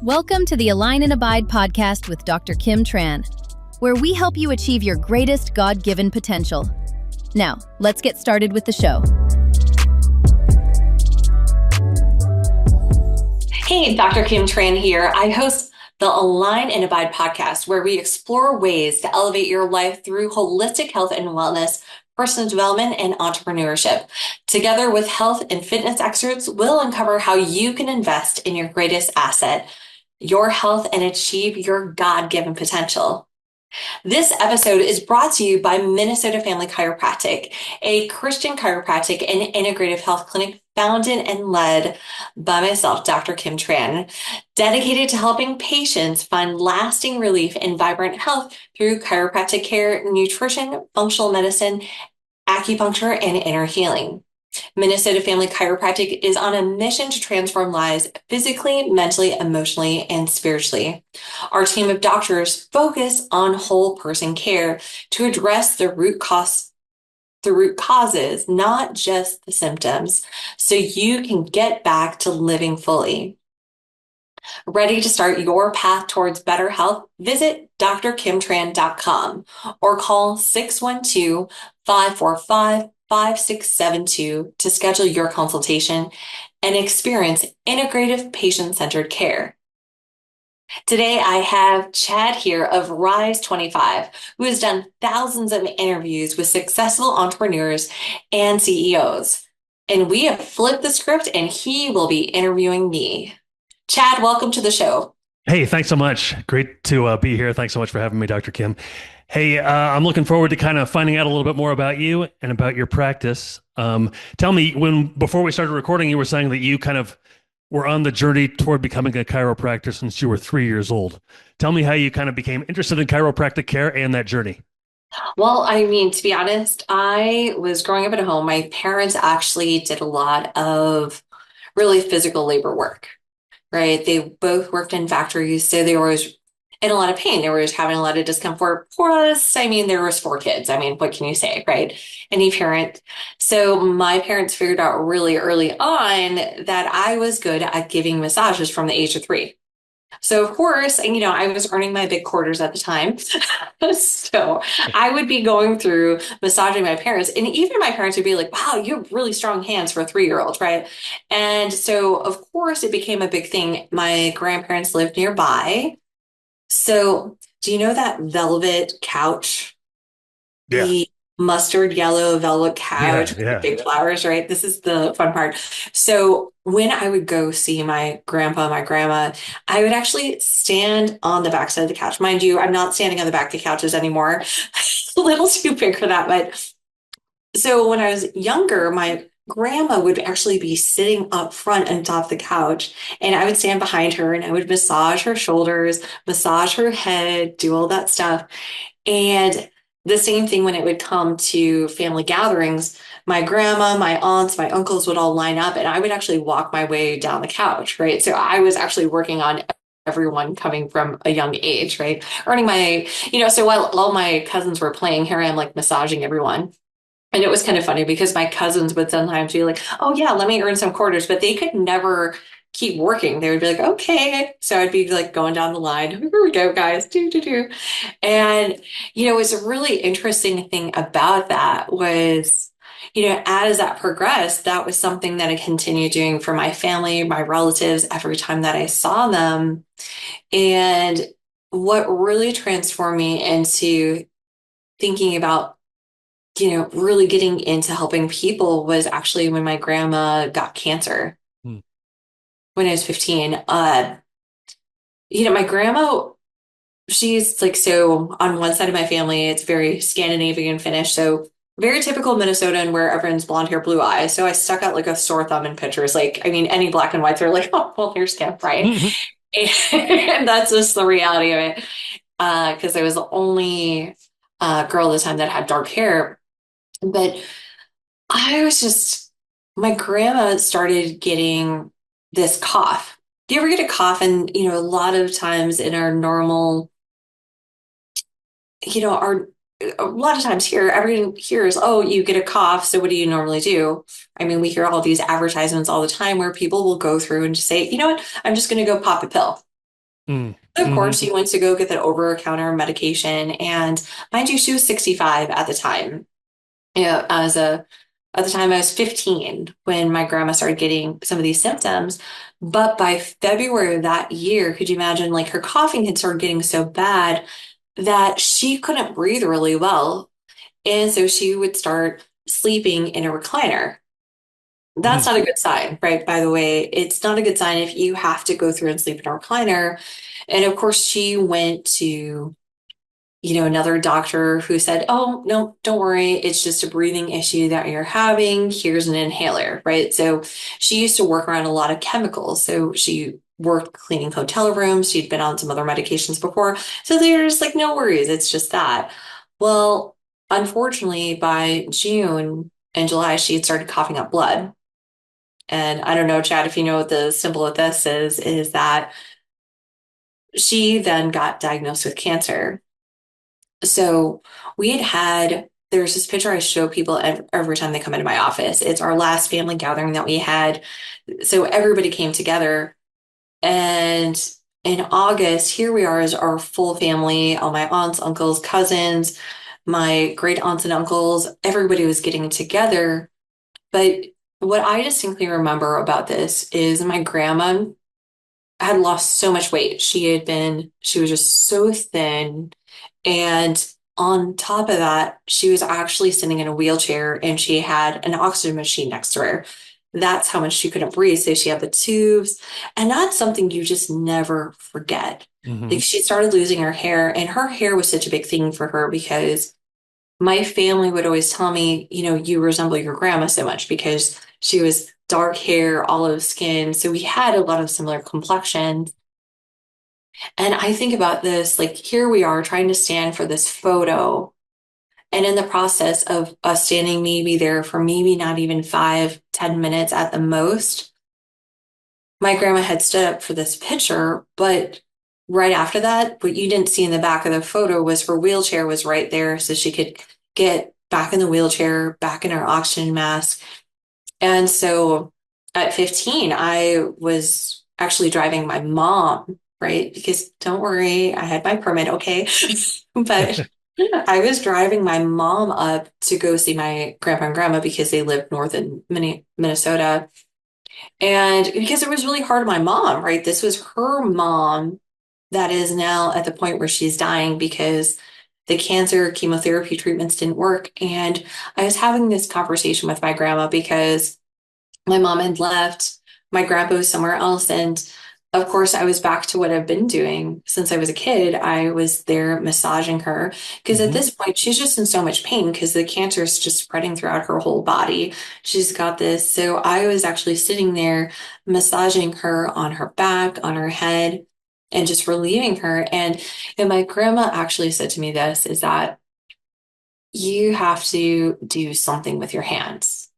Welcome to the Align and Abide podcast with Dr. Kim Tran, where we help you achieve your greatest God-given potential. Now, let's get started with the show. Hey, Dr. Kim Tran here. I host the Align and Abide podcast, where we explore ways to elevate your life through holistic health and wellness, personal development, and entrepreneurship. Together with health and fitness experts, we'll uncover how you can invest in your greatest asset, your health, and achieve your God-given potential. This episode is brought to you by Minnesota Family Chiropractic, a Christian chiropractic and integrative health clinic founded and led by myself, Dr. Kim Tran, dedicated to helping patients find lasting relief and vibrant health through chiropractic care, nutrition, functional medicine, acupuncture, and inner healing. Minnesota Family Chiropractic is on a mission to transform lives physically, mentally, emotionally, and spiritually. Our team of doctors focus on whole person care to address the root causes, not just the symptoms, so you can get back to living fully. Ready to start your path towards better health? Visit drkimtran.com or call 612-545-5672 to schedule your consultation and experience integrative patient-centered care. Today, I have Chad here of Rise 25, who has done thousands of interviews with successful entrepreneurs and CEOs. And we have flipped the script, and he will be interviewing me. Chad, welcome to the show. Hey, thanks so much. Great to be here. Thanks so much for having me, Dr. Kim. Hey, I'm looking forward to kind of finding out a little bit more about you and about your practice. Tell me, before we started recording, you were saying that you kind of were on the journey toward becoming a chiropractor since you were 3 years old. Tell me how you kind of became interested in chiropractic care and that journey. Well, I mean, to be honest, I was growing up at home. My parents actually did a lot of really physical labor work, right? They both worked in factories, so they were always in a lot of pain. They were just having a lot of discomfort. Plus, I mean, there was 4 kids. I mean, what can you say, right? Any parent. So my parents figured out really early on that I was good at giving massages from the age of 3. So of course, I was earning my big quarters at the time. So I would be going through massaging my parents, and even my parents would be like, wow, you have really strong hands for a 3-year-old, right? And so of course it became a big thing. My grandparents lived nearby. So do you know that velvet couch? Yeah. The mustard yellow velvet couch Yeah. with big flowers, right? This is the fun part. So when I would go see my grandpa, my grandma, I would actually stand on the backside of the couch. Mind you, I'm not standing on the back of the couches anymore. A little too big for that. But so when I was younger, my grandma would actually be sitting up front on top of the couch, and I would stand behind her and I would massage her shoulders, massage her head, do all that stuff. And the same thing when it would come to family gatherings, my grandma, my aunts, my uncles would all line up, and I would actually walk my way down the couch, right? So I was actually working on everyone coming from a young age, right? Earning my, so while all my cousins were playing, here I am like massaging everyone. And it was kind of funny because my cousins would sometimes be like, oh yeah, let me earn some quarters, but they could never keep working. They would be like, okay. So I'd be like going down the line. Here we go, guys. Do. And, it was a really interesting thing about that was, as that progressed, that was something that I continued doing for my family, my relatives, every time that I saw them. And what really transformed me into thinking about really getting into helping people was actually when my grandma got cancer when I was 15. My grandma, she's like, so on one side of my family, it's very Scandinavian Finnish. So very typical Minnesotan where everyone's blonde hair, blue eyes. So I stuck out like a sore thumb in pictures. Like, I mean, any black and whites are like, oh, well, here's Kim, right? And that's just the reality of it. Because I was the only girl at the time that had dark hair. But my grandma started getting this cough. Do you ever get a cough? And, a lot of times in our normal, a lot of times here, everyone hears, oh, you get a cough. So what do you normally do? I mean, we hear all these advertisements all the time where people will go through and just say, you know what, I'm just going to go pop a pill. Mm. Of Hmm. course, she went to go get that over-the-counter medication, and mind you, she was 65 at the time. At the time I was 15 when my grandma started getting some of these symptoms. But by February of that year, could you imagine, like her coughing had started getting so bad that she couldn't breathe really well. And so she would start sleeping in a recliner. That's Mm. not a good sign, right? By the way, it's not a good sign if you have to go through and sleep in a recliner. And of course, she went to another doctor who said, "Oh, no, don't worry. It's just a breathing issue that you're having. Here's an inhaler," right? So she used to work around a lot of chemicals. So she worked cleaning hotel rooms. She'd been on some other medications before. So they were just like, no worries. It's just that. Well, unfortunately, by June and July, she had started coughing up blood. And I don't know, Chad, if you know what the symbol of this is that she then got diagnosed with cancer. So there's this picture I show people every time they come into my office. It's our last family gathering that we had. So everybody came together. And in August, here we are as our full family, all my aunts, uncles, cousins, my great aunts and uncles, everybody was getting together. But what I distinctly remember about this is my grandma had lost so much weight. She was just so thin. And on top of that, she was actually sitting in a wheelchair and she had an oxygen machine next to her. That's how much she couldn't breathe. So she had the tubes. And that's something you just never forget. Hmm. Like she started losing her hair, and her hair was such a big thing for her because my family would always tell me, you resemble your grandma so much because she was dark hair, olive skin. So we had a lot of similar complexions. And I think about this, like here we are trying to stand for this photo. And in the process of us standing maybe there for maybe not even 5, 10 minutes at the most, my grandma had stood up for this picture, but right after that, what you didn't see in the back of the photo was her wheelchair was right there so she could get back in the wheelchair, back in her oxygen mask. And so at 15, I was actually driving my mom, right? Because don't worry, I had my permit, okay? But I was driving my mom up to go see my grandpa and grandma because they lived north in Minnesota. And because it was really hard on my mom, right? This was her mom that is now at the point where she's dying because the cancer chemotherapy treatments didn't work. And I was having this conversation with my grandma because my mom had left, my grandpa was somewhere else. And of course, I was back to what I've been doing since I was a kid. I was there massaging her because at Hmm. this point, she's just in so much pain because the cancer is just spreading throughout her whole body. She's got this. So I was actually sitting there massaging her on her back, on her head, and just relieving her. And my grandma actually said to me this is that you have to do something with your hands.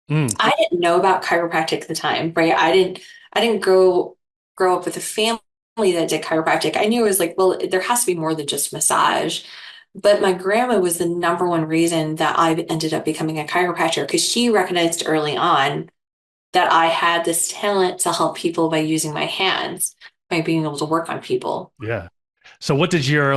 Mm. I didn't know about chiropractic at the time, right? I didn't grow up with a family that did chiropractic. I knew it was like, well, there has to be more than just massage. But my grandma was the number one reason that I ended up becoming a chiropractor because she recognized early on that I had this talent to help people by using my hands, by being able to work on people. Yeah. So what did your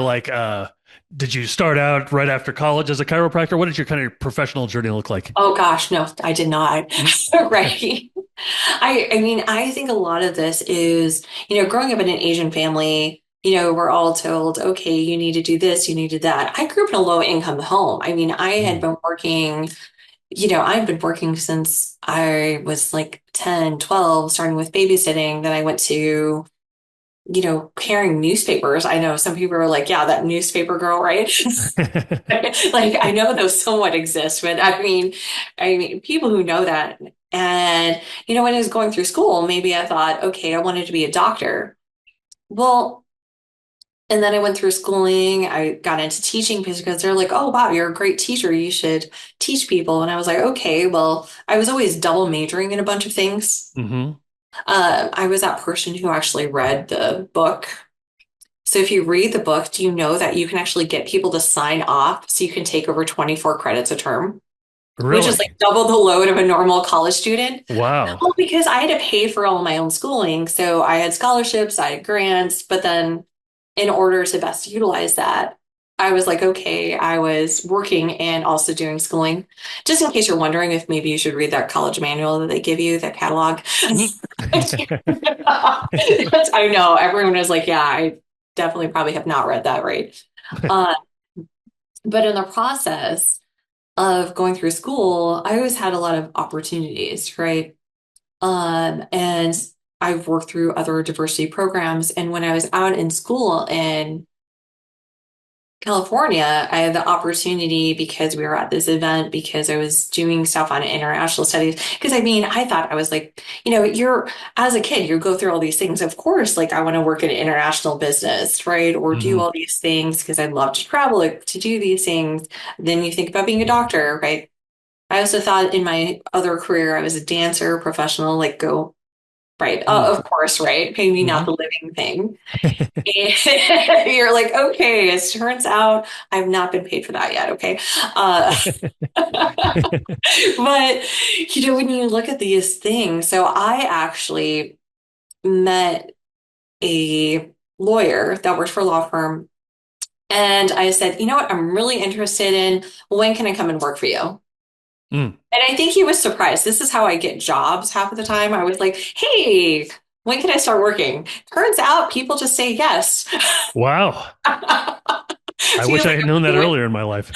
did you start out right after college as a chiropractor? What did your kind of professional journey look like? Oh gosh, no, I did not. Mm. Right. I mean, I think a lot of this is, growing up in an Asian family, we're all told, okay, you need to do this, you need to do that. I grew up in a low income home. I mean, I had Mm. been working, I've been working since I was like 10, 12, starting with babysitting. Then I went to, carrying newspapers. I know some people are like, yeah, that newspaper girl, right? Like I know those somewhat exist, but I mean, people who know that. And when I was going through school, maybe I thought, okay, I wanted to be a doctor. Well, and then I went through schooling. I got into teaching because they're like, oh, wow, you're a great teacher. You should teach people. And I was like, okay, well, I was always double majoring in a bunch of things. Hmm. I was that person who actually read the book. So if you read the book, do you know that you can actually get people to sign off so you can take over 24 credits a term? which is like Really? double the load of a normal college student. Wow. Well, because I had to pay for all of my own schooling. So I had scholarships, I had grants, but then in order to best utilize that, I was like, okay, I was working and also doing schooling. Just in case you're wondering if maybe you should read that college manual that they give you, that catalog. I know everyone was like, yeah, I definitely probably have not read that right. Uh, but in the process of going through school, I always had a lot of opportunities, right? And I've worked through other diversity programs. And when I was out in school in California, I had the opportunity because we were at this event because I was doing stuff on international studies. Because I mean, I thought I was like, you're as a kid, you go through all these things. Of course, like I want to work in international business, right? Or do Hmm. all these things because I'd love to travel like, to do these things. Then you think about being a doctor, right? I also thought in my other career, I was a dancer, professional, like go, right. Of course, right. Maybe not Hmm. the living thing. And you're like, okay, it turns out I've not been paid for that yet. Okay. Uh, but, when you look at these things, so I actually met a lawyer that works for a law firm. And I said, you know what? I'm really interested in when can I come and work for you? Mm. And I think he was surprised. This is how I get jobs half of the time. I was like, hey, when can I start working? Turns out people just say yes. Wow. I He's wish I like, had known that okay, earlier in my life.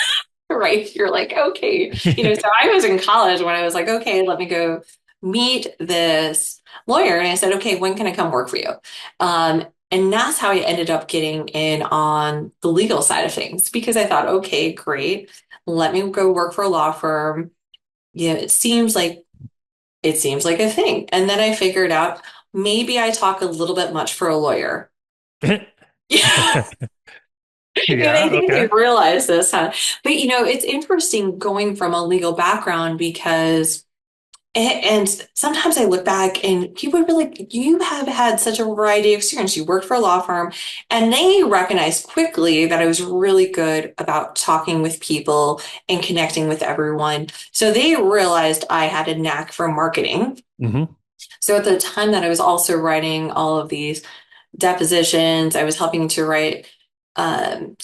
right. You're like, okay. So I was in college when I was like, okay, let me go meet this lawyer. And I said, okay, when can I come work for you? And that's how I ended up getting in on the legal side of things because I thought, okay, great. Let me go work for a law firm. Yeah, it seems like a thing. And then I figured out maybe I talk a little bit much for a lawyer. Yeah. And I Yeah. think they Okay. realize this, huh? But it's interesting going from a legal background because, and sometimes I look back and people would be like, you have had such a variety of experience. You worked for a law firm, and they recognized quickly that I was really good about talking with people and connecting with everyone. So they realized I had a knack for marketing. Hmm. So at the time that I was also writing all of these depositions, I was helping to write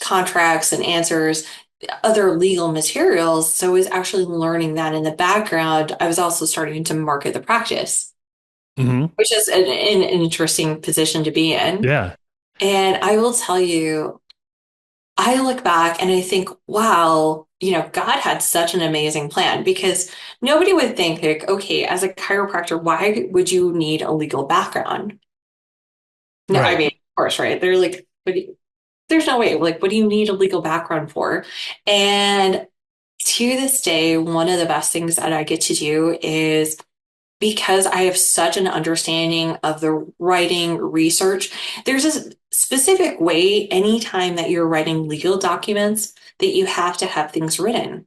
contracts and answers, other legal materials. So I was actually learning that in the background. I was also starting to market the practice, Hmm. which is an interesting position to be in. Yeah. And I will tell you, I look back and I think, wow, God had such an amazing plan because nobody would think like, okay, as a chiropractor, why would you need a legal background? No, I Right. mean, of course, right? They're like, there's no way. Like, what do you need a legal background for? And to this day, one of the best things that I get to do is because I have such an understanding of the writing research, there's a specific way anytime that you're writing legal documents that you have to have things written.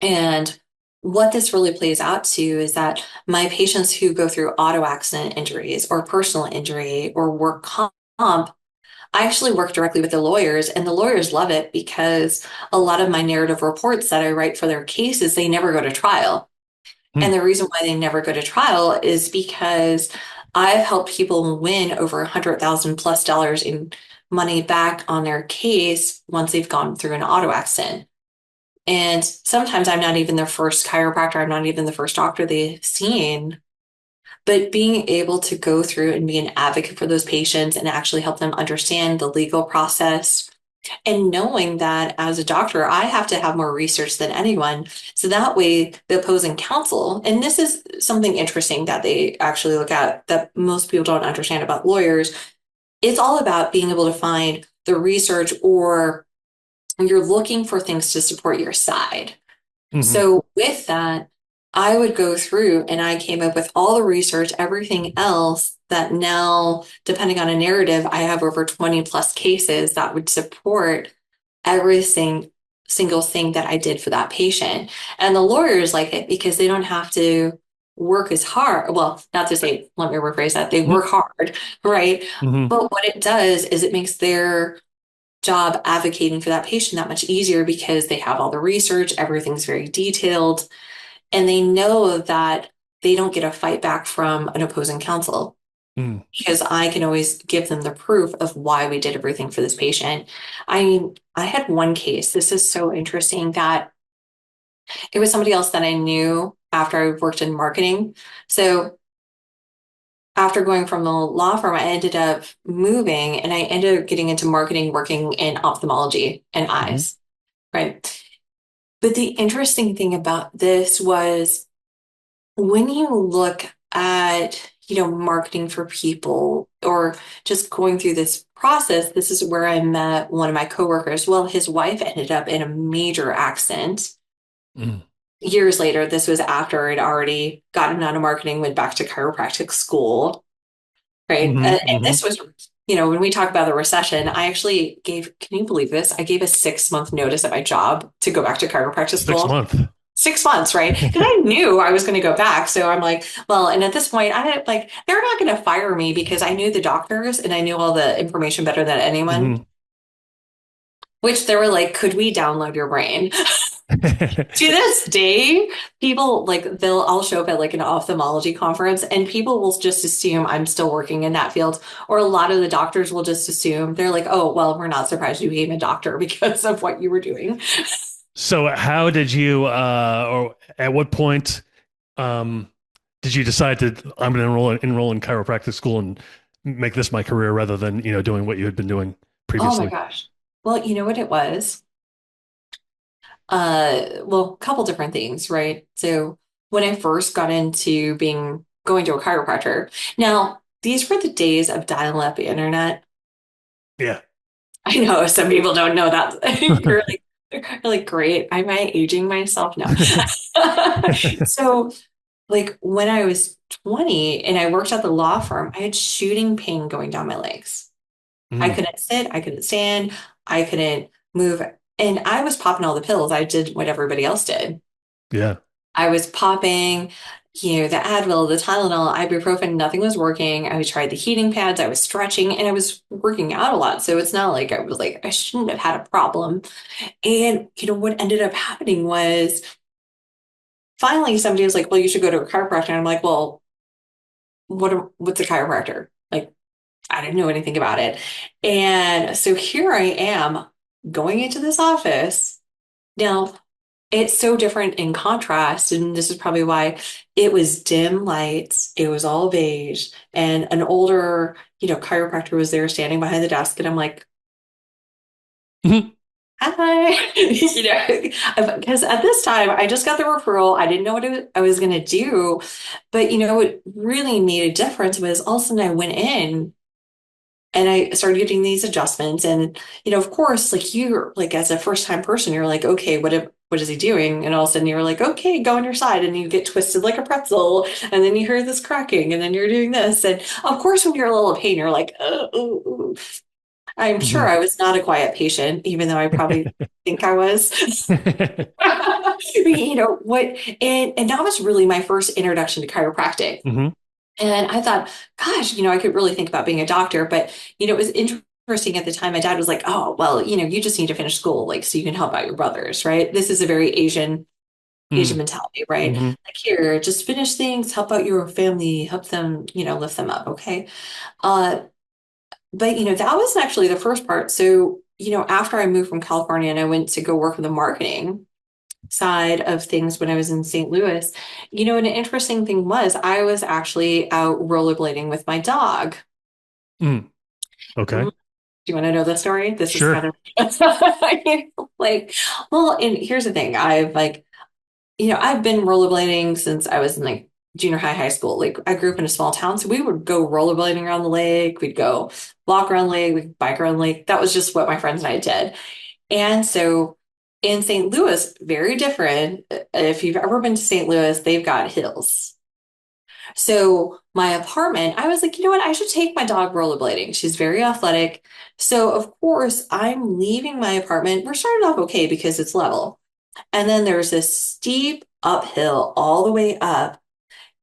And what this really plays out to is that my patients who go through auto accident injuries or personal injury or work comp, I actually work directly with the lawyers, and the lawyers love it because a lot of my narrative reports that I write for their cases, they never go to trial. Hmm. And the reason why they never go to trial is because I've helped people win over $100,000+ in money back on their case once they've gone through an auto accident. And sometimes I'm not even their first chiropractor, I'm not even the first doctor they've seen. But being able to go through and be an advocate for those patients and actually help them understand the legal process and knowing that as a doctor, I have to have more research than anyone. So that way, the opposing counsel, and this is something interesting that they actually look at that most people don't understand about lawyers, it's all about being able to find the research or you're looking for things to support your side. Hmm. So with that, I would go through and I came up with all the research, everything else that now, depending on a narrative, I have over 20 plus cases that would support everything, single thing that I did for that patient. And the lawyers like it because they don't have to work as hard. Well, not to say, let me rephrase that. They work hard, right? Hmm. But what it does is it makes their job advocating for that patient that much easier because they have all the research, everything's very detailed. and they know that they don't get a fight back from an opposing counsel Mm. because I can always give them the proof of why we did everything for this patient. I mean, I had one case. This is so interesting that it was somebody else that I knew after I worked in marketing. So after going from the law firm, I ended up moving and I ended up getting into marketing, working in ophthalmology and Hmm. eyes, right? But the interesting thing about this was when you look at, marketing for people or just going through this process, this is where I met one of my coworkers. Well, his wife ended up in a major accident. Mm. Years later, this was after I'd already gotten out of marketing, went back to chiropractic school, right? Hmm. And Hmm. this was, when we talk about the recession, I actually can you believe this? I gave a 6-month notice at my job to go back to chiropractic Six school. month. 6 months, right? Because I knew I was going to go back. So I'm like, well, and at this point, I didn't like, they're not going to fire me because I knew the doctors and I knew all the information better than anyone, Hmm. which they were like, could we download your brain? To this day, people like I'll show up at like an ophthalmology conference and people will just assume I'm still working in that field. Or a lot of the doctors will just assume they're like, oh, well, we're not surprised you became a doctor because of what you were doing. So how did you, or at what point, um, did you decide to, I'm going to enroll in chiropractic school and make this my career rather than, doing what you had been doing Oh my previously? gosh. Well, you know what it was? Well, a couple different things, right? So when I first got into going to a chiropractor, now these were the days of dial-up internet. Yeah. I know some people don't know that. You're like, great. Am I aging myself? No. So, like when I was 20 and I worked at the law firm, I had shooting pain going down my legs. I Mm. couldn't sit, I couldn't stand, I couldn't move. And I was popping all the pills. I did what everybody else did. Yeah. I was popping, the Advil, the Tylenol, ibuprofen, nothing was working. I tried the heating pads, I was stretching, and I was working out a lot. So it's not like I was like, I shouldn't have had a problem. And, what ended up happening was finally somebody was like, well, you should go to a chiropractor. And I'm like, well, what's a chiropractor? Like, I didn't know anything about it. And so here I am going into this office. Now, it's so different in contrast, and this is probably why it was dim lights, it was all beige, and an older, chiropractor was there standing behind the desk, and I'm like, Mhm. hi, because at this time I just got the referral, I didn't know what I was going to do, but what really made a difference was all of a sudden I went in and I started getting these adjustments. And, of course, like you're like as a first time person, you're like, okay, what is he doing? And all of a sudden you're like, okay, go on your side. And you get twisted like a pretzel. And then you hear this cracking and then you're doing this. And of course, when you're a little pain, you're like, oh, oh, oh. I'm sure Mhm. I was not a quiet patient, even though I probably think I was. What, and that was really my first introduction to chiropractic. Mhm. And I thought, gosh, I could really think about being a doctor. But, it was interesting at the time. My dad was like, oh, well, you just need to finish school, like, so you can help out your brothers, right? This is a very Asian Mm. mentality, right? Mhm. Like, here, just finish things, help out your family, help them, lift them up. Okay. Uh, but, that wasn't actually the first part. So, after I moved from California and I went to go work with the marketing side of things when I was in St. Louis, an interesting thing was I was actually out rollerblading with my dog. Mm. Do Okay. you want to know the story? This is kind Sure. of like, well, and here's the thing. I've been rollerblading since I was in like junior high school. Like I grew up in a small town, so we would go rollerblading around the lake. We'd go walk around the lake, we'd bike around the lake. That was just what my friends and I did. And so in St. Louis, very different. If you've ever been to St. Louis, they've got hills. So my apartment, I was like, you know what? I should take my dog rollerblading. She's very athletic. So of course, I'm leaving my apartment. We're starting off okay because it's level. And then there's this steep uphill all the way up.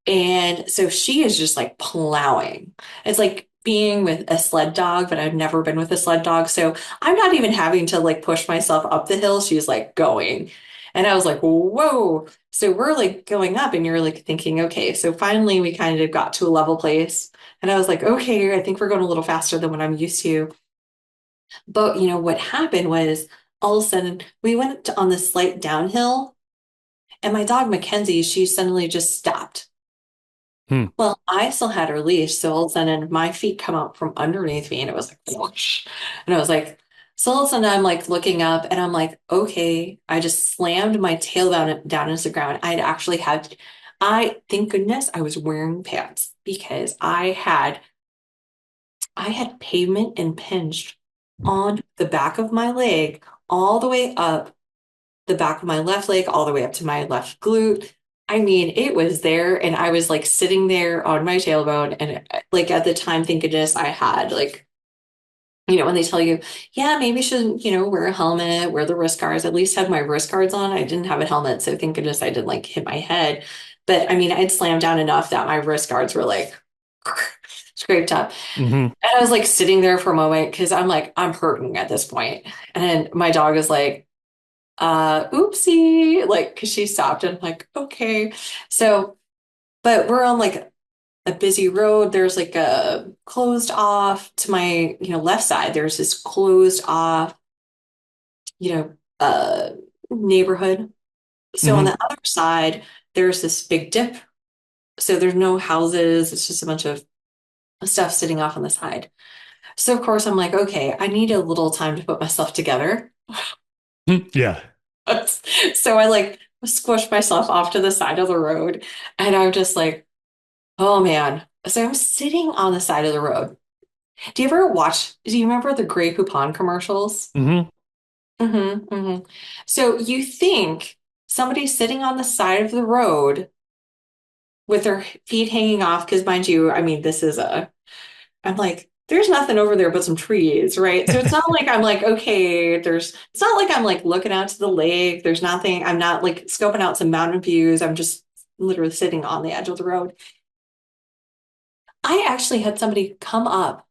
And so she is just like plowing. It's like being with a sled dog, but I've never been with a sled dog. So I'm not even having to like push myself up the hill. She's like going. And I was like, whoa. So we're like going up and you're like thinking, okay, so finally we kind of got to a level place. And I was like, okay, I think we're going a little faster than what I'm used to. But what happened was all of a sudden we went on this slight downhill and my dog Mackenzie, she suddenly just stopped. Hmm. Well, I still had her leash, so all of a sudden my feet come out from underneath me and it was like whoosh. And I was like, so all of a sudden I'm like looking up and I'm like, okay, I just slammed my tail down into the ground. I thank goodness I was wearing pants because I had pavement impinged on the back of my leg all the way up the back of my left leg all the way up to my left glute. I mean, it was there, and I was like sitting there on my tailbone. And like at the time, thank goodness I had like, when they tell you, yeah, maybe you should, wear a helmet, wear the wrist guards, at least had my wrist guards on. I didn't have a helmet. So thank goodness I didn't like hit my head. But I mean, I'd slammed down enough that my wrist guards were like scraped up. Hmm. And I was like sitting there for a moment because I'm like, I'm hurting at this point. And then my dog is like, oopsie, like, because she stopped and I'm like, okay. So, but we're on like a busy road. There's like a closed off to my, left side. There's this closed off, you know, neighborhood. So on Hmm. the other side, there's this big dip. So there's no houses. It's just a bunch of stuff sitting off on the side. So of course I'm like, okay, I need a little time to put myself together. Yeah. So I like squished myself off to the side of the road and I'm just like, oh man. So I'm sitting on the side of the road. Do you remember the Grey Poupon commercials? Hmm. Mm-hmm. So you think somebody sitting on the side of the road with their feet hanging off, because mind you, I mean, I'm like, there's nothing over there but some trees, right? So it's not like I'm like, okay, it's not like I'm like looking out to the lake. There's nothing, I'm not like scoping out some mountain views. I'm just literally sitting on the edge of the road. I actually had somebody come up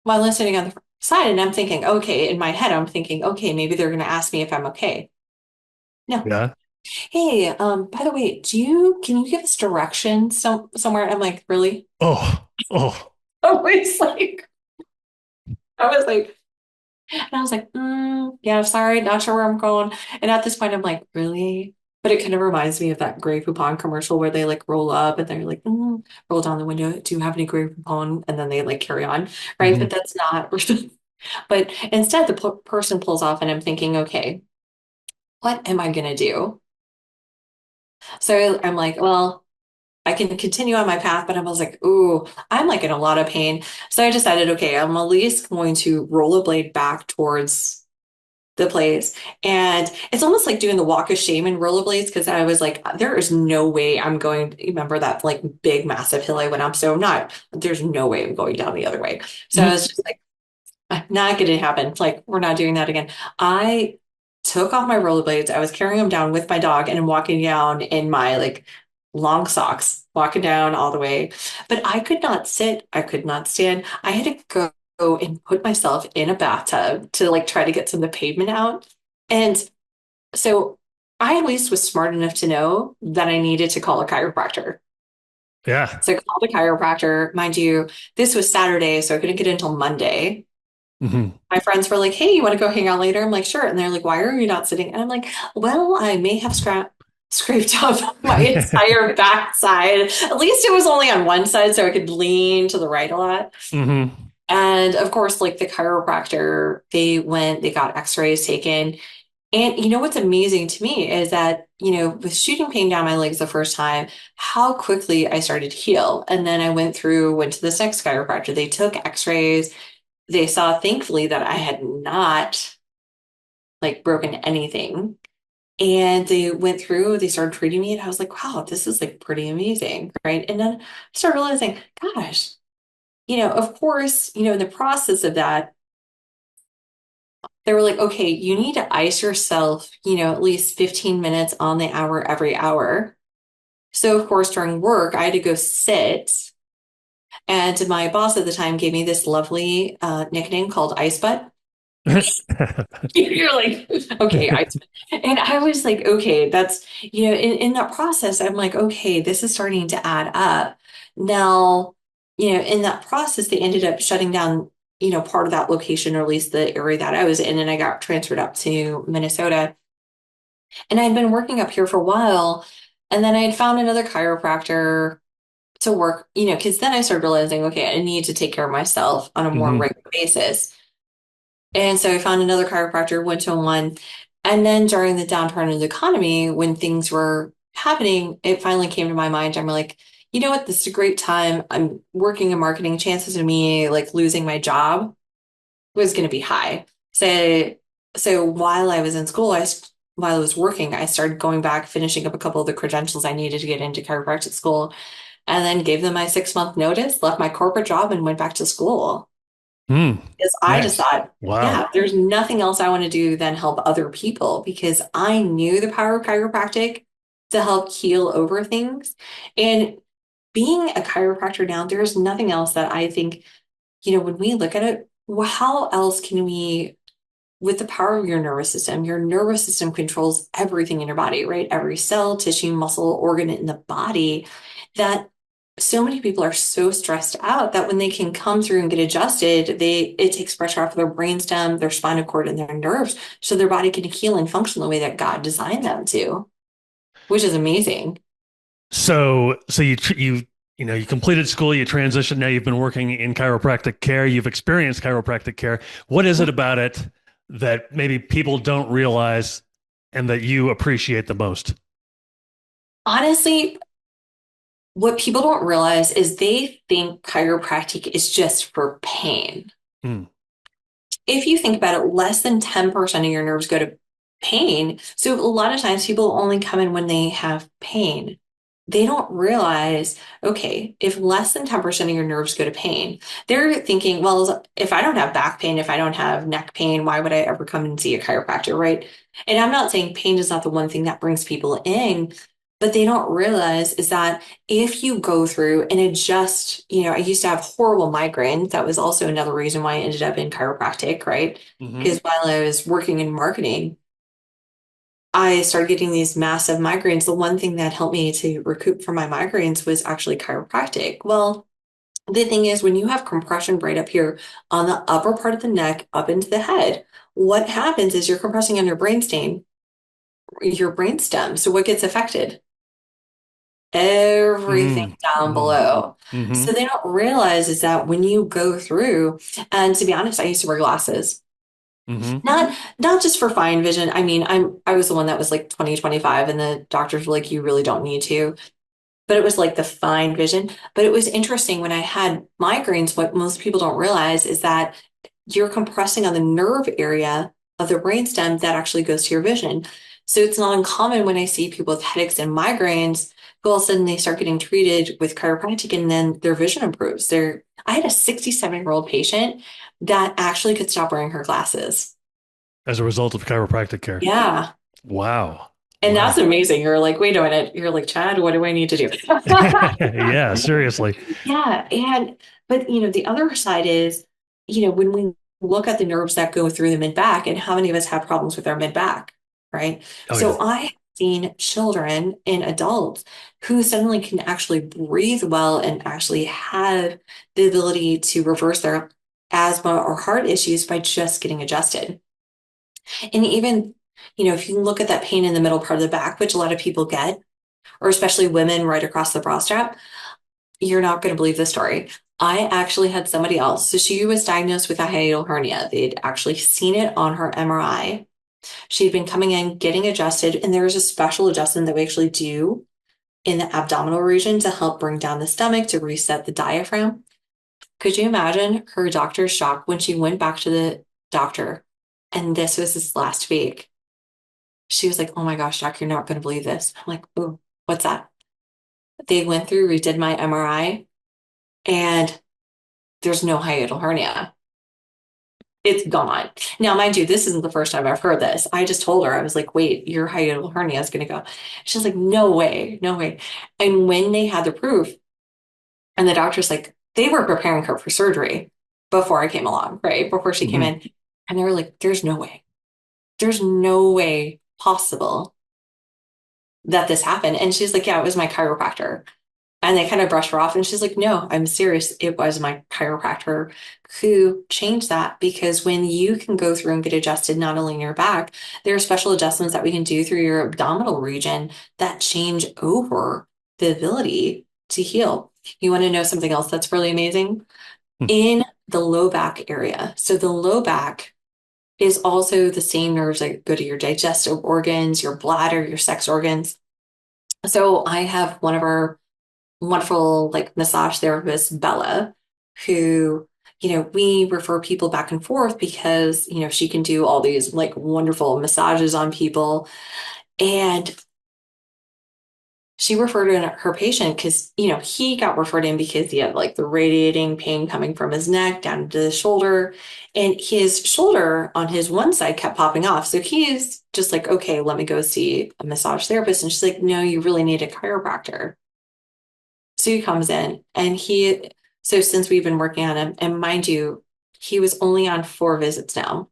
while I'm sitting on the side, and I'm thinking, okay, in my head, I'm thinking, okay, maybe they're going to ask me if I'm okay. No. Yeah. Hey, by the way, can you give us directions somewhere? I'm like, really? Oh. Oh. I was like, I was like, And I was like, yeah, sorry, not sure where I'm going. And at this point, I'm like, really? But it kind of reminds me of that Grey Poupon commercial where they like roll up and they're like, roll down the window. Do you have any Grey Poupon? And then they like carry on, right? Hmm. But that's not. But instead, the person pulls off, and I'm thinking, okay, what am I gonna do? So I'm like, well, I can continue on my path, but I was like, ooh, I'm like in a lot of pain. So I decided, okay, I'm at least going to rollerblade back towards the place. And it's almost like doing the walk of shame in rollerblades because I was like, there is no way I'm going to remember that like big, massive hill I went up. So I'm not, there's no way I'm going down the other way. So I was just like, not going to happen. Like, we're not doing that again. I took off my rollerblades. I was carrying them down with my dog and I'm walking down in my like long socks, walking down all the way. But I could not sit. I could not stand. I had to go and put myself in a bathtub to like try to get some of the pavement out. And so I at least was smart enough to know that I needed to call a chiropractor. Yeah. So I called a chiropractor. Mind you, this was Saturday, so I couldn't get in until Monday. Hmm. My friends were like, hey, you want to go hang out later? I'm like, sure. And they're like, why are you not sitting? And I'm like, well, I may have scraped off my entire backside. At least it was only on one side, so I could lean to the right a lot. Hmm. And of course, like the chiropractor, they got x-rays taken. And what's amazing to me is that, with shooting pain down my legs the first time, how quickly I started to heal. And then I went to this next chiropractor. They took x-rays. They saw, thankfully, that I had not like broken anything. And they started treating me, and I was like, wow, this is like pretty amazing, right? And then I started realizing, gosh, of course, in the process of that, they were like, okay, you need to ice yourself, at least 15 minutes on the hour every hour. So, of course, during work, I had to go sit. And my boss at the time gave me this lovely nickname called Ice Butt. You're like, okay, and I was like, okay, that's, in that process, I'm like, okay, this is starting to add up. Now, in that process, they ended up shutting down, part of that location, or at least the area that I was in, and I got transferred up to Minnesota. And I'd been working up here for a while, and then I had found another chiropractor to work, because then I started realizing, okay, I need to take care of myself on a more Hmm. regular basis. And so I found another chiropractor, went to one. And then during the downturn of the economy, when things were happening, it finally came to my mind. I'm like, you know what? This is a great time. I'm working in marketing. Chances of me like losing my job was going to be high. So while I was in school, while I was working, I started going back, finishing up a couple of the credentials I needed to get into chiropractic school, and then gave them my 6 month notice, left my corporate job, and went back to school. Mm. Because I just Nice. thought, Wow. yeah, there's nothing else I want to do than help other people, because I knew the power of chiropractic to help heal over things. And being a chiropractor now, there's nothing else that I think, when we look at it, well, how else can we, with the power of your nervous system controls everything in your body, right? Every cell, tissue, muscle, organ in the body, that so many people are so stressed out that when they can come through and get adjusted, it takes pressure off of their brainstem, their spinal cord, and their nerves, so their body can heal and function the way that God designed them to, which is amazing. So you completed school, you transitioned. Now you've been working in chiropractic care. You've experienced chiropractic care. What is it about it that maybe people don't realize and that you appreciate the most? Honestly, what people don't realize is they think chiropractic is just for pain. Mm. If you think about it, less than 10% of your nerves go to pain. So a lot of times people only come in when they have pain. They don't realize, okay, if less than 10% of your nerves go to pain, they're thinking, well, if I don't have back pain, if I don't have neck pain, why would I ever come and see a chiropractor, right? And I'm not saying pain is not the one thing that brings people in, but they don't realize is that if you go through and adjust, I used to have horrible migraines. That was also another reason why I ended up in chiropractic, right? Hmm. Because while I was working in marketing, I started getting these massive migraines. The one thing that helped me to recoup from my migraines was actually chiropractic. Well, the thing is, when you have compression right up here on the upper part of the neck, up into the head, what happens is you're compressing on your brainstem. So what gets affected? Everything Mm. down Mm. below. Hmm. So they don't realize is that when you go through, and to be honest, I used to wear glasses. Hmm. Not just for fine vision. I mean, I was the one that was like 20/25, and the doctors were like, you really don't need to. But it was like the fine vision. But it was interesting when I had migraines, what most people don't realize is that you're compressing on the nerve area of the brainstem that actually goes to your vision. So it's not uncommon when I see people with headaches and migraines, all of a sudden they start getting treated with chiropractic and then their vision improves. I had a 67-year-old patient that actually could stop wearing her glasses. As a result of chiropractic care. Yeah. Wow. And that's Wow. amazing. You're like, wait a minute. You're like, Chad, what do I need to do? Yeah, seriously. Yeah. But the other side is, when we look at the nerves that go through the mid back, and how many of us have problems with our mid back, right? Oh yeah. So I have seen children and adults who suddenly can actually breathe well and actually have the ability to reverse their asthma or heart issues by just getting adjusted. And even, if you look at that pain in the middle part of the back, which a lot of people get, or especially women right across the bra strap, you're not going to believe the story. I actually had somebody else. So she was diagnosed with a hiatal hernia. They'd actually seen it on her MRI. She'd been coming in, getting adjusted, and there was a special adjustment that we actually do in the abdominal region to help bring down the stomach to reset the diaphragm. Could you imagine her doctor's shock when she went back to the doctor? And this was this last week. She was like, "Oh my gosh, doc, you're not going to believe this." I'm like, "Oh, what's that?" They went through, redid my MRI, and there's no hiatal hernia. It's gone. Now, mind you, this isn't the first time I've heard this. I just told her, I was like, wait, your hiatal hernia is going to go. She's like, no way, no way. And when they had the proof, and the doctor's like, they were preparing her for surgery before I came along, right? Before she came Hmm. in. And they were like, there's no way. There's no way possible that this happened. And she's like, yeah, it was my chiropractor. And they kind of brush her off. And she's like, no, I'm serious. It was my chiropractor who changed that, because when you can go through and get adjusted, not only in your back, there are special adjustments that we can do through your abdominal region that change over the ability to heal. You want to know something else that's really amazing? In the low back area. So the low back is also the same nerves that go to your digestive organs, your bladder, your sex organs. So I have one of our wonderful like massage therapist, Bella, who, we refer people back and forth because, she can do all these like wonderful massages on people. And she referred in her patient because, he got referred in because he had like the radiating pain coming from his neck down to the shoulder, and his shoulder on his one side kept popping off. So he's just like, okay, let me go see a massage therapist. And she's like, no, you really need a chiropractor. So he comes in and so since we've been working on him, and mind you, he was only on 4 visits now.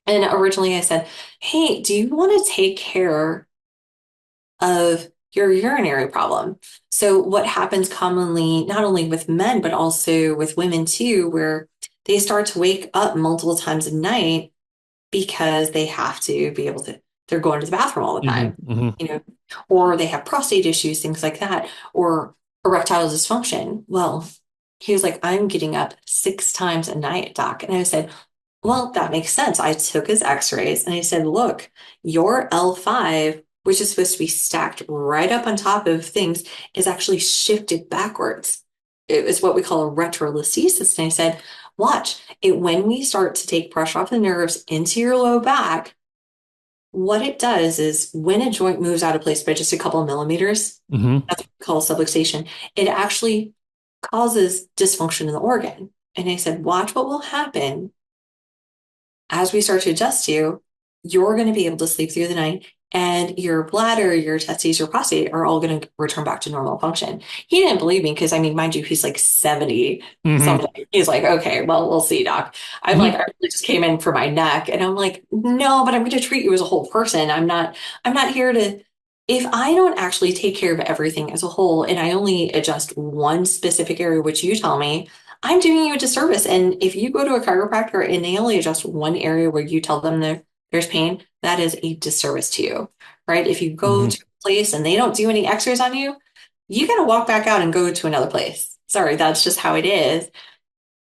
And originally I said, hey, do you want to take care of your urinary problem? So what happens commonly, not only with men, but also with women too, where they start to wake up multiple times a night because they have to be able to, they're going to the bathroom all the time, or they have prostate issues, things like that, or erectile dysfunction. Well, he was like, I'm getting up 6 times a night, doc. And I said, well, that makes sense. I took his x-rays and I said, look, your L5, which is supposed to be stacked right up on top of things, is actually shifted backwards. It is what we call a retrolisthesis. And I said, watch it. When we start to take pressure off the nerves into your low back, what it does is when a joint moves out of place by just a couple of millimeters, that's what we call subluxation, it actually causes dysfunction in the organ. And I said, watch what will happen as we start to adjust you. You're going to be able to sleep through the night, and your bladder, your testes, your prostate are all going to return back to normal function. He didn't believe me because, I mean, mind you, he's like 70 something. He's like, okay, well, we'll see, doc. I'm like, I really just came in for my neck. And I'm like, no, but I'm going to treat you as a whole person. I'm not here to, if I don't actually take care of everything as a whole and I only adjust one specific area, which you tell me, I'm doing you a disservice. And if you go to a chiropractor and they only adjust one area where you tell them there's pain, that is a disservice to you, right? If you go to a place and they don't do any x-rays on you, you got to walk back out and go to another place. Sorry, that's just how it is.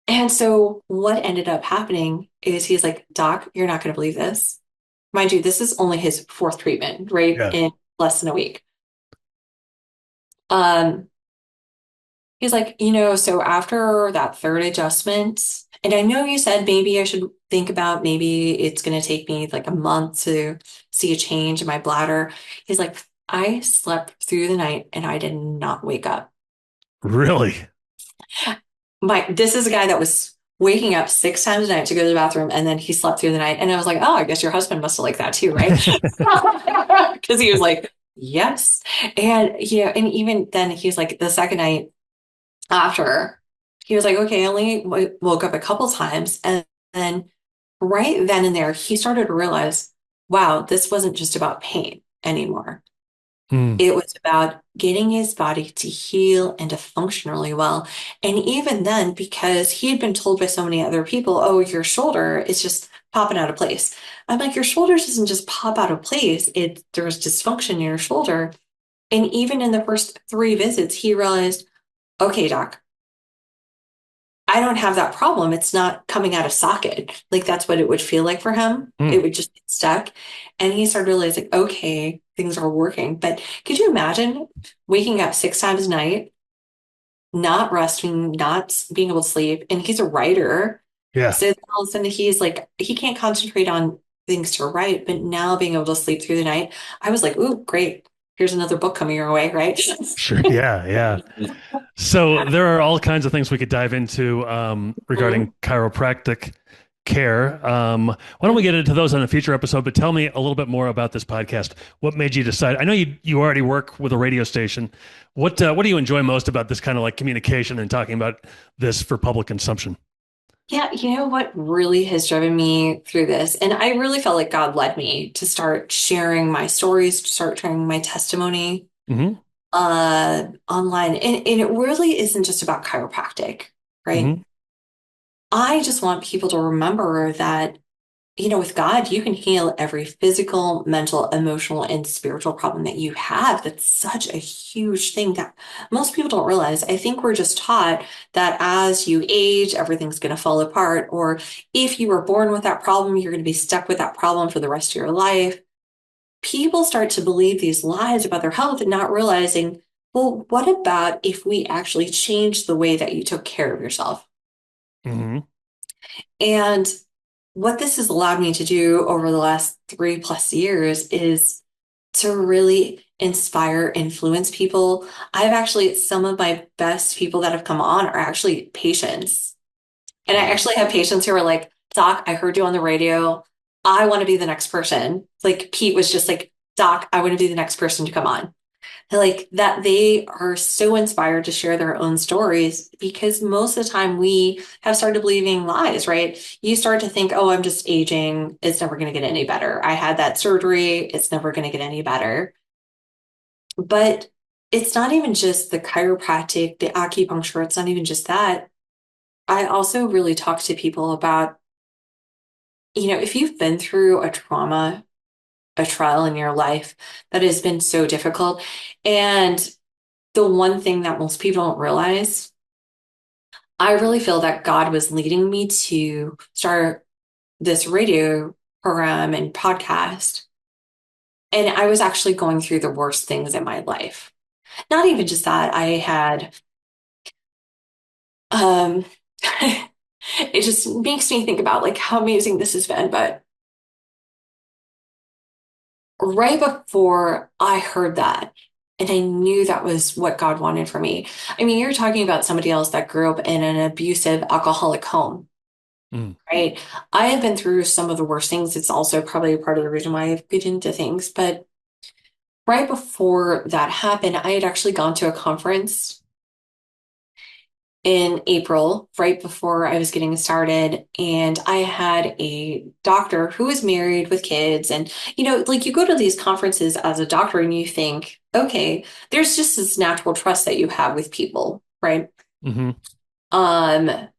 And so what ended up happening is he's like, doc, you're not going to believe this. Mind you, this is only his 4th treatment, right? Yeah. In less than a week. He's like, so after that 3rd adjustment, and I know you said maybe I should think about, maybe it's going to take me like a month to see a change in my bladder. He's like, I slept through the night and I did not wake up. Really? This is a guy that was waking up 6 times a night to go to the bathroom, and then he slept through the night. And I was like, oh, I guess your husband must have liked that too, right? Because he was like, yes. And, and even then he's like, the 2nd night after, he was like, okay, I only woke up a couple times. And then right then and there, he started to realize, wow, this wasn't just about pain anymore. It was about getting his body to heal and to function really well. And even then, because he had been told by so many other people, oh, your shoulder is just popping out of place. I'm like, your shoulder doesn't just pop out of place. There's dysfunction in your shoulder. And even in the first 3 visits, he realized, okay, doc, I don't have that problem. It's not coming out of socket. Like that's what it would feel like for him. It would just get stuck. And he started realizing, okay, things are working. But could you imagine waking up 6 times a night, not resting, not being able to sleep? And he's a writer. Yeah. So all of a sudden he's like, he can't concentrate on things to write, but now being able to sleep through the night, I was like, ooh, great. Here's another book coming your way, right? Sure. Yeah. Yeah. So there are all kinds of things we could dive into regarding chiropractic care. Why don't we get into those on a future episode? But tell me a little bit more about this podcast. What made you decide? I know you already work with a radio station. What do you enjoy most about this kind of like communication and talking about this for public consumption? Yeah, you know what really has driven me through this? And I really felt like God led me to start sharing my stories, to start sharing my testimony Hmm. online. And it really isn't just about chiropractic, right? Hmm. I just want people to remember that, with God, you can heal every physical, mental, emotional, and spiritual problem that you have. That's such a huge thing that most people don't realize. I think we're just taught that as you age, everything's going to fall apart. Or if you were born with that problem, you're going to be stuck with that problem for the rest of your life. People start to believe these lies about their health and not realizing, well, what about if we actually change the way that you took care of yourself? Hmm. And what this has allowed me to do over the last 3+ years is to really inspire, influence people. I've actually, some of my best people that have come on are actually patients. And I Wow. actually have patients who are like, Doc, I heard you on the radio. I want to be the next person. Like Pete was just like, Doc, I want to be the next person to come on. Like that they are so inspired to share their own stories because most of the time we have started believing lies, right? You start to think, oh, I'm just aging. It's never going to get any better. I had that surgery. It's never going to get any better. But it's not even just the chiropractic, the acupuncture. It's not even just that. I also really talk to people about, if you've been through a trauma, a trial in your life that has been so difficult. And the one thing that most people don't realize, I really feel that God was leading me to start this radio program and podcast. And I was actually going through the worst things in my life. Not even just that, I had, um, it just makes me think about like how amazing this has been. But right before I heard that, and I knew that was what God wanted for me. I mean, you're talking about somebody else that grew up in an abusive alcoholic home, Mm. right? I have been through some of the worst things. It's also probably part of the reason why I get into things. But right before that happened, I had actually gone to a conference in April, right before I was getting started. And I had a doctor who was married with kids. And, like you go to these conferences as a doctor and you think, okay, there's just this natural trust that you have with people, right? Hmm. Um,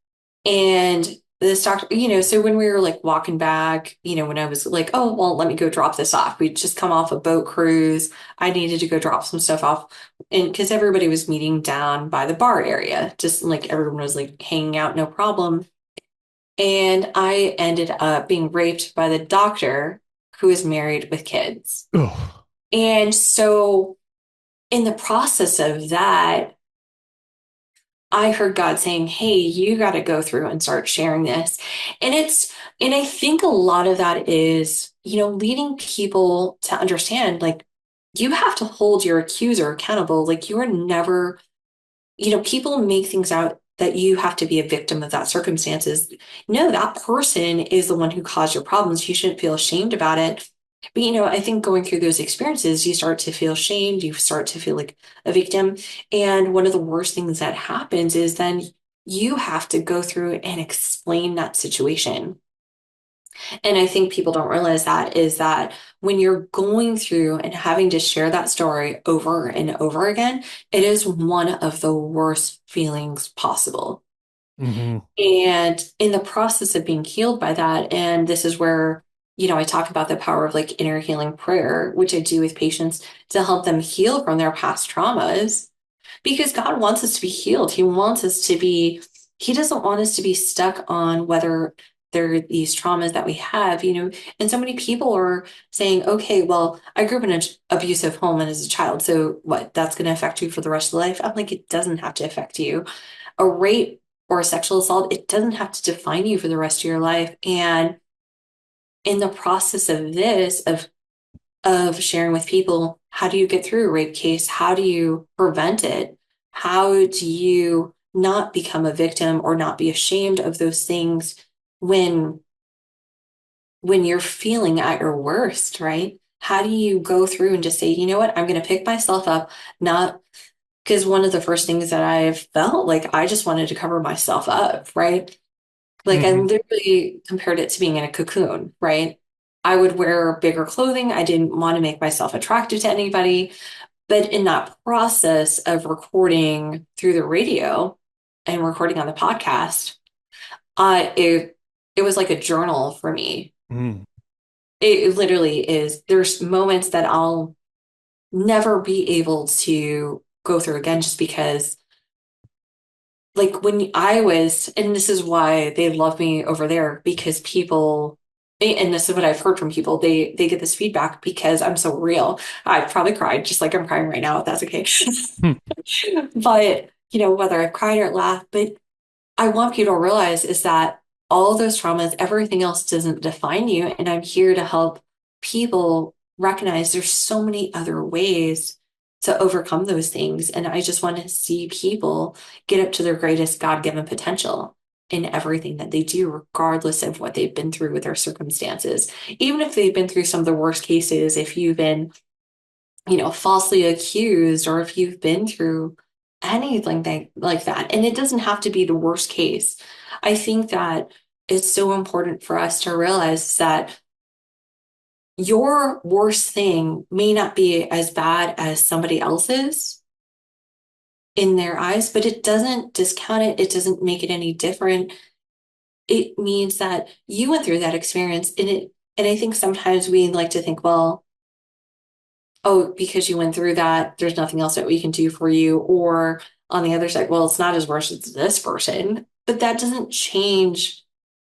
And this doctor, so when we were like walking back, when I was like, oh, well, let me go drop this off. We'd just come off a boat cruise. I needed to go drop some stuff off. And because everybody was meeting down by the bar area, just like everyone was like hanging out, no problem. And I ended up being raped by the doctor who is married with kids. Oh. And so in the process of that, I heard God saying, hey, you got to go through and start sharing this. And I think a lot of that is, leading people to understand, like, you have to hold your accuser accountable. Like, you are never, people make things out that you have to be a victim of that circumstances. No, that person is the one who caused your problems. You shouldn't feel ashamed about it. But, I think going through those experiences, you start to feel shamed, you start to feel like a victim. And one of the worst things that happens is then you have to go through and explain that situation. And I think people don't realize that is that when you're going through and having to share that story over and over again, it is one of the worst feelings possible. Hmm. And in the process of being healed by that, and this is where, I talk about the power of like inner healing prayer, which I do with patients to help them heal from their past traumas, because God wants us to be healed. He doesn't want us to be stuck on whether there are these traumas that we have, and so many people are saying, okay, well, I grew up in an abusive home and as a child, so what, that's going to affect you for the rest of the life? I'm like, it doesn't have to affect you. A rape or a sexual assault, it doesn't have to define you for the rest of your life. And in the process of this, of sharing with people, how do you get through a rape case? How do you prevent it? How do you not become a victim or not be ashamed of those things when you're feeling at your worst, right? How do you go through and just say, you know what, I'm going to pick myself up, not because one of the first things that I've felt like I just wanted to cover myself up, right? Like I Hmm. literally compared it to being in a cocoon, right? I would wear bigger clothing. I didn't want to make myself attractive to anybody. But in that process of recording through the radio and recording on the podcast, it was like a journal for me. Mm. It literally is. There's moments that I'll never be able to go through again just because like when I was, and this is why they love me over there because people, and this is what I've heard from people, they get this feedback because I'm so real. I probably cried just like I'm crying right now, if that's okay. Hmm. But, whether I've cried or laughed, but I want people to realize is that all those traumas, everything else doesn't define you. And I'm here to help people recognize there's so many other ways to overcome those things. And I just want to see people get up to their greatest God-given potential in everything that they do, regardless of what they've been through with their circumstances. Even if they've been through some of the worst cases, if you've been falsely accused, or if you've been through anything like that. And it doesn't have to be the worst case. I think that it's so important for us to realize that your worst thing may not be as bad as somebody else's in their eyes, but it doesn't discount it. It doesn't make it any different. It means that you went through that experience and I think sometimes we like to think, well, oh, because you went through that, there's nothing else that we can do for you. Or on the other side, well, it's not as worse as this person, but that doesn't change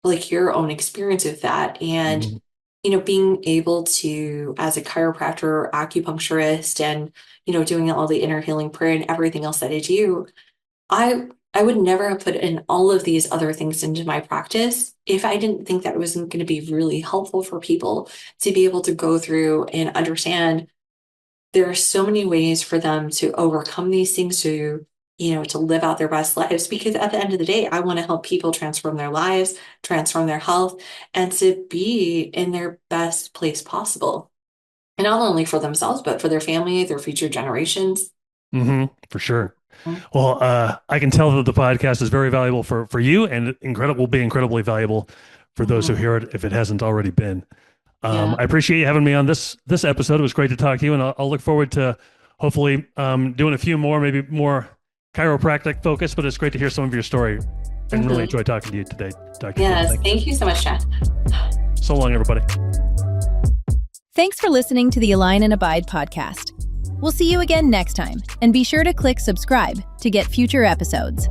like your own experience with that. And, Hmm. being able to, as a chiropractor, acupuncturist, and, doing all the inner healing prayer and everything else that I do, I would never have put in all of these other things into my practice if I didn't think that it wasn't going to be really helpful for people to be able to go through and understand there are so many ways for them to overcome these things to live out their best lives. Because at the end of the day, I want to help people transform their lives, transform their health, and to be in their best place possible. And not only for themselves, but for their family, their future generations. Hmm. For sure. Well, I can tell that the podcast is very valuable for you, and will be incredibly valuable for those who Mhm. hear it if it hasn't already been. Yeah. I appreciate you having me on this episode. It was great to talk to you, and I'll look forward to hopefully doing a few more, maybe more chiropractic focus. But it's great to hear some of your story, and really Mhm. enjoy talking to you today, Dr. Kim. Yes. Thank you. Thank you so much, Chad. So long, everybody. Thanks for listening to the Align and Abide podcast. We'll see you again next time, and be sure to click subscribe to get future episodes.